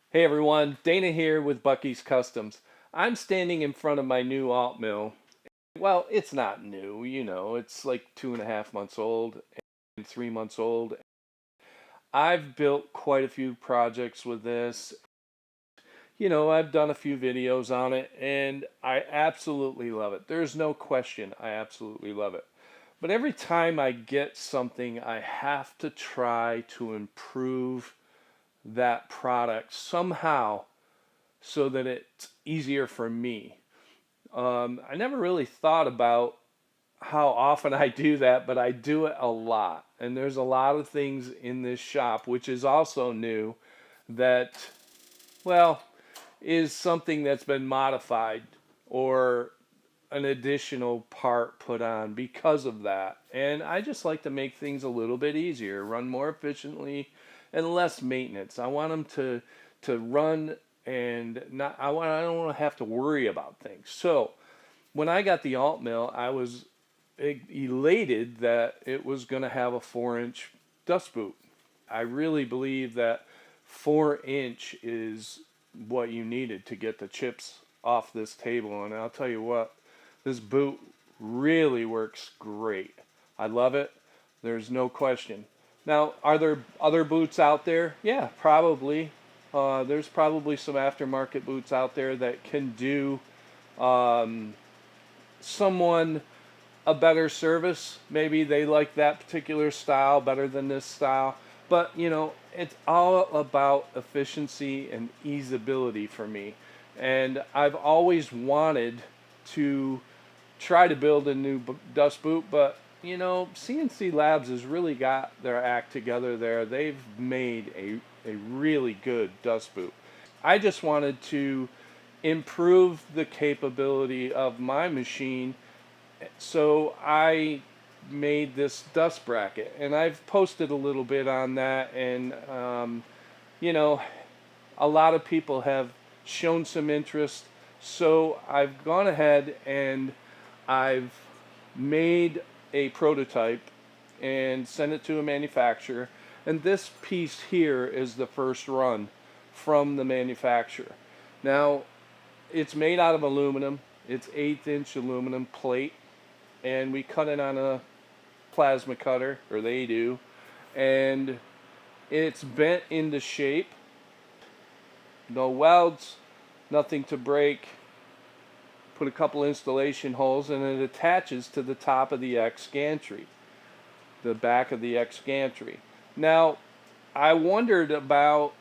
Hey everyone, Dana here with Bucky's Customs. I'm standing in front of my new AltMill. Well, it's not new, it's like 2.5 months old and 3 months old. I've built quite a few projects with this. I've done a few videos on it and I absolutely love it. There's no question, I absolutely love it. But every time I get something, I have to try to improve that product somehow so that it's easier for me. I never really thought about how often I do that, but I do it a lot. And there's a lot of things in this shop, which is also new, that, well, is something that's been modified or an additional part put on because of that. And I just like to make things a little bit easier, run more efficiently and less maintenance. I want them to run and I don't want to have to worry about things. So, when I got the alt mill, I was elated that it was going to have a 4-inch dust boot. I really believe that 4-inch is what you needed to get the chips off this table. And I'll tell you what, this boot really works great. I love it. There's no question. Now, are there other boots out there? Yeah, probably. There's probably some aftermarket boots out there that can do um, someone a better service. Maybe they like that particular style better than this style. But, it's all about efficiency and easeability for me. And I've always wanted to try to build a new dust boot, but CNC Labs has really got their act together there. They've made a really good dust boot. I just wanted to improve the capability of my machine, so I made this dust bracket, and I've posted a little bit on that, and you know, a lot of people have shown some interest. So I've gone ahead and I've made a prototype and sent it to a manufacturer. And this piece here is the first run from the manufacturer. Now, it's made out of aluminum. It's 1/8 inch aluminum plate. And we cut it on a plasma cutter, or they do. And it's bent into shape. No welds, nothing to break. Put a couple installation holes, and it attaches to the top of the X gantry, the back of the X gantry. Now, I wondered about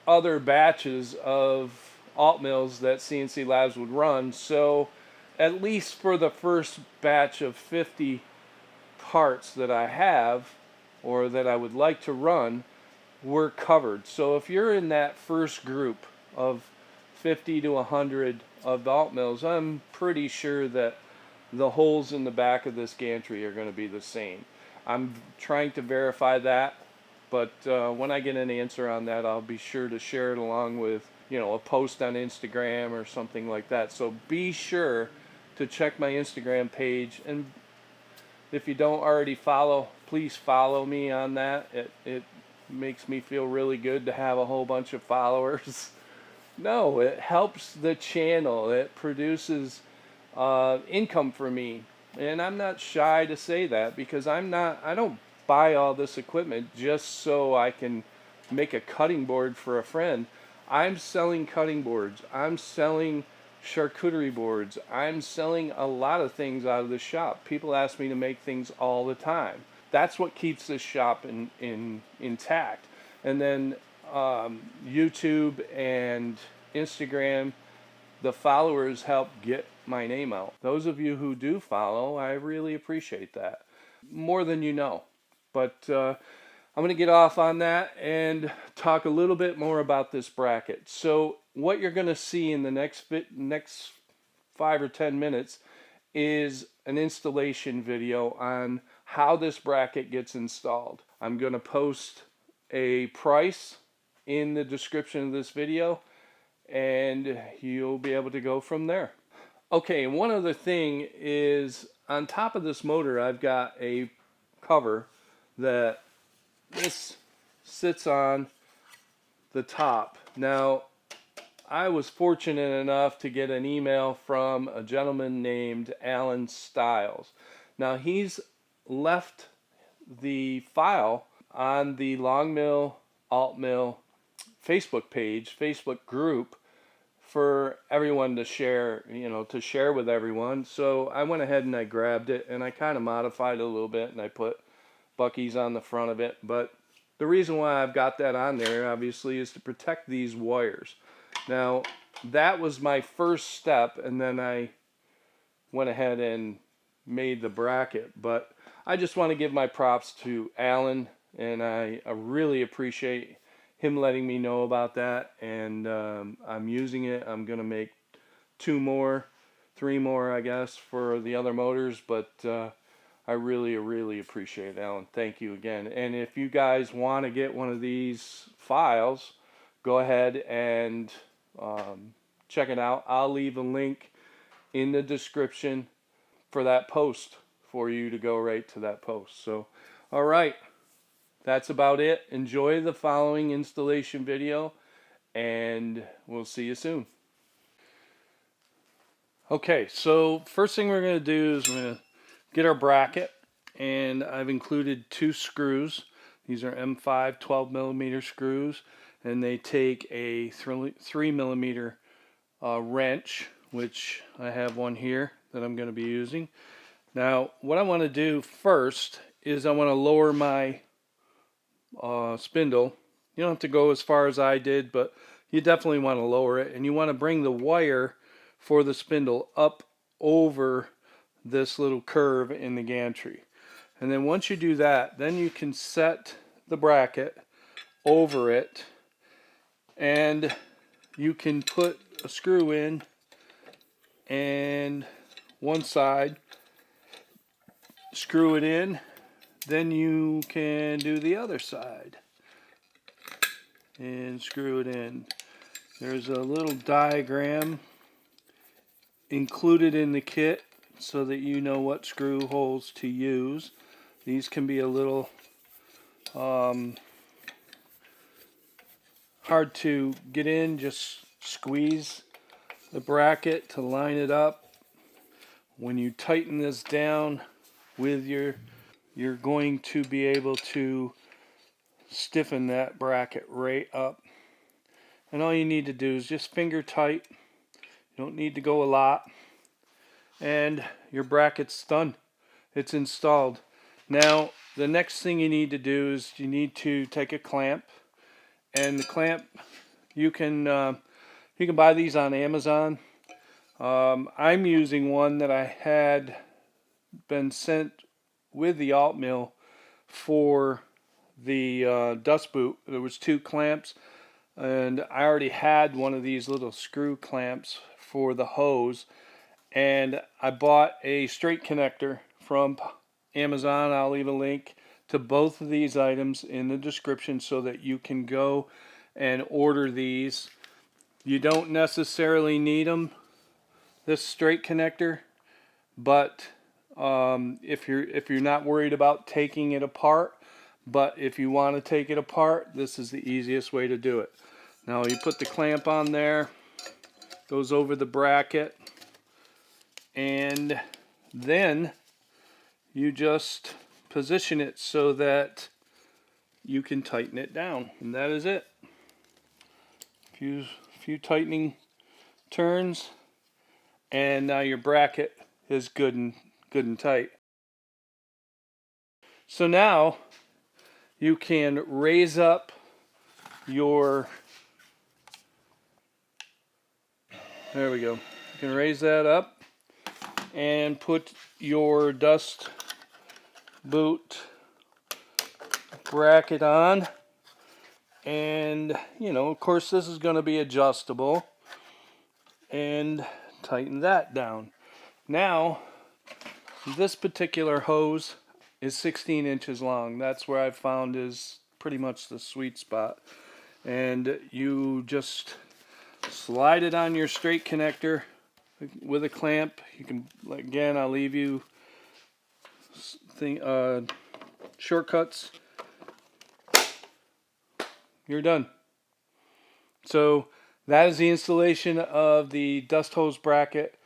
other batches of alt mills that CNCLabs would run, so at least for the first batch of 50 parts that I have, or that I would like to run, we're covered. So if you're in that first group of 50 to 100 of alt mills, I'm pretty sure that the holes in the back of this gantry are going to be the same. I'm trying to verify that, but when I get an answer on that, I'll be sure to share it along with, a post on Instagram or something like that. So be sure to check my Instagram page, and if you don't already follow, please follow me on that. It makes me feel really good to have a whole bunch of followers. No, it helps the channel. It produces income for me, and I'm not shy to say that, because I don't buy all this equipment just so I can make a cutting board for a friend. I'm selling cutting boards. I'm selling charcuterie boards. I'm selling a lot of things out of the shop. People ask me to make things all the time. That's what keeps this shop intact. And then YouTube and Instagram, the followers help get my name out. Those of you who do follow, I really appreciate that. More than you know. But I'm going to get off on that and talk a little bit more about this bracket. So what you're going to see in the next 5 or 10 minutes is an installation video on how this bracket gets installed. I'm going to post a price in the description of this video, and you'll be able to go from there. Okay, and one other thing is, on top of this motor, I've got a cover that this sits on the top. Now, I was fortunate enough to get an email from a gentleman named Alan Stiles. Now, he's left the file on the Longmill, AltMill Facebook page, Facebook group, for everyone to share, to share with everyone. So I went ahead and I grabbed it and I kind of modified it a little bit and I put Bucky's on the front of it. But the reason why I've got that on there, obviously, is to protect these wires. Now, that was my first step, and then I went ahead and made the bracket. But I just want to give my props to Alan, and I really appreciate him letting me know about that. And I'm using it. I'm going to make 2 more, 3 more, I guess, for the other motors. But I really appreciate it, Alan. Thank you again. And if you guys want to get one of these files, go ahead and check it out. I'll leave a link in the description for that post for you to go right to that post. So, all right, that's about it. Enjoy the following installation video, and we'll see you soon. Okay, so first thing we're going to do is we're going to get our bracket, and I've included 2 screws. These are M5 12mm screws, and they take a 3mm wrench, which I have one here that I'm going to be using. Now, what I want to do first is I want to lower my spindle. You don't have to go as far as I did, but you definitely want to lower it, and you want to bring the wire for the spindle up over this little curve in the gantry. And then once you do that, then you can set the bracket over it, and you can put a screw in and one side, screw it in, then you can do the other side and screw it in. There's a little diagram included in the kit so that you know what screw holes to use. These can be a little hard to get in. Just squeeze the bracket to line it up. When you tighten this down with you're going to be able to stiffen that bracket right up. And all you need to do is just finger tight. You don't need to go a lot. And your bracket's done. It's installed. Now, the next thing you need to do is you need to take a clamp. And the clamp, you can buy these on Amazon. I'm using one that I had been sent with the AltMill for the Dust Boot. There was 2 clamps, and I already had one of these little screw clamps for the hose, and I bought a straight connector from Amazon. I'll leave a link to both of these items in the description so that you can go and order these. You don't necessarily need them, this straight connector, but if you're not worried about taking it apart, but if you want to take it apart, this is the easiest way to do it. Now you put the clamp on there, goes over the bracket, and then you just position it so that you can tighten it down, and that is it. Few tightening turns, and now your bracket is good and tight. So now you can raise up your, there we go. You can raise that up and put your Dust Boot bracket on. And, of course, this is going to be adjustable, and tighten that down. Now, this particular hose is 16 inches long. That's where I've found is pretty much the sweet spot. And you just slide it on your straight connector with a clamp. You can, again, I'll leave you shortcuts. You're done. So that is the installation of the dust hose bracket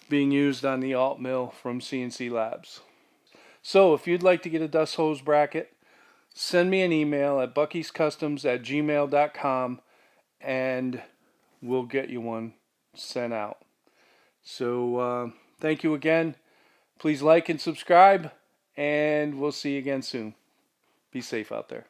being used on the AltMill from SienciLabs. So if you'd like to get a dust hose bracket, send me an email at buckyscustoms@gmail.com and we'll get you one sent out. So thank you again. Please like and subscribe, and we'll see you again soon. Be safe out there.